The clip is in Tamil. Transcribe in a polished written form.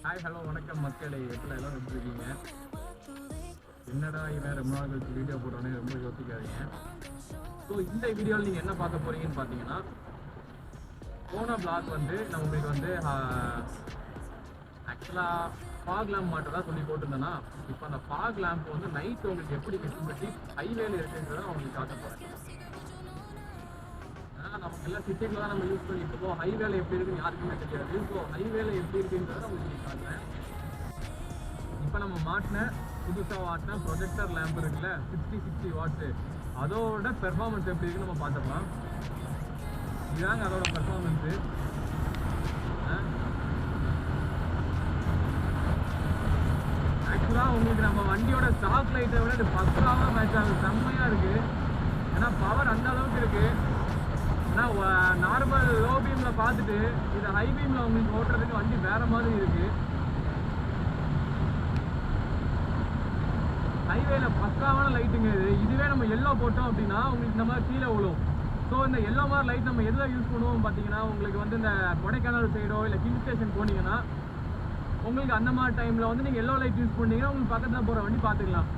ஹாய் ஹலோ வணக்கம் மக்களே, எப்படி எல்லாம் வந்துருக்கீங்க? என்னடா இவன் ரொம்ப நாள் கழிச்சு வீடியோ போட்டோன்னே ரொம்ப யோசிக்காதீங்க. ஸோ இந்த வீடியோவில் நீங்கள் என்ன பார்க்க போகிறீங்கன்னு பார்த்தீங்கன்னா, போன பிளாக் வந்து நான் உங்களுக்கு வந்து ஆக்சுவலாக ஃபாக் லேம்ப் மாட்டதான் சொல்லி போட்டிருந்தேன்னா, இப்போ அந்த ஃபாக் லேம்ப் வந்து நைட் உங்களுக்கு எப்படி விசிபிலிட்டி ஹைவேல இருக்குன்றதை நான் உங்களுக்கு காட்ட போகிறேன். நமக்கு எல்லாம் சிட்டிக்குள்ள தான் நம்ம யூஸ் பண்ணிட்டு இருக்கோம். ஹைவேல எப்படி இருக்குன்னு யாருக்குமே தெரியாது. ஸோ ஹைவேல எப்படி இருக்குன்றதை உங்களுக்கு காட்டுறேன். இப்போ நம்ம மாட்டின புதுசாக மாட்டின ப்ரொஜெக்டர் லேம்ப் இருக்குல்ல, 60 வாட்ஸு, அதோட பெர்ஃபார்மன்ஸ் எப்படி இருக்குன்னு நம்ம பார்த்துக்கலாம். இதுதாங்க அதோட பெர்ஃபார்மன்ஸு. ஆக்சுவலாக உங்களுக்கு நம்ம வண்டியோட ஸ்டாக் லைட்டை விட இது பக்காவாக மேட்ச் ஆகுது. செம்மையாக இருக்குது. ஏன்னா பவர் அந்த அளவுக்கு இருக்குது. ஏன்னா நார்மல் லோ பீமில் பார்த்துட்டு இது ஹை பீமில் உங்களுக்கு ஓட்டுறதுக்கு வண்டி வேறு மாதிரி இருக்குது. ஹைவேல பக்காவான லைட்டுங்க இது. இதுவே நம்ம எல்லோ போட்டோம் அப்படின்னா உங்களுக்கு இந்த மாதிரி கீழே விழும். ஸோ இந்த எல்லோ மாதிரி லைட் நம்ம எதில் யூஸ் பண்ணுவோம் பார்த்தீங்கன்னா, உங்களுக்கு வந்து இந்த கொடைக்கானல் சைடோ இல்லை ஹில் ஸ்டேஷன் போனீங்கன்னா உங்களுக்கு அந்த மாதிரி டைமில் வந்து நீங்கள் எல்லோ லைட் யூஸ் பண்ணிங்கன்னா உங்களுக்கு பக்கத்தில் போகிற வண்டி பார்த்துக்கலாம்.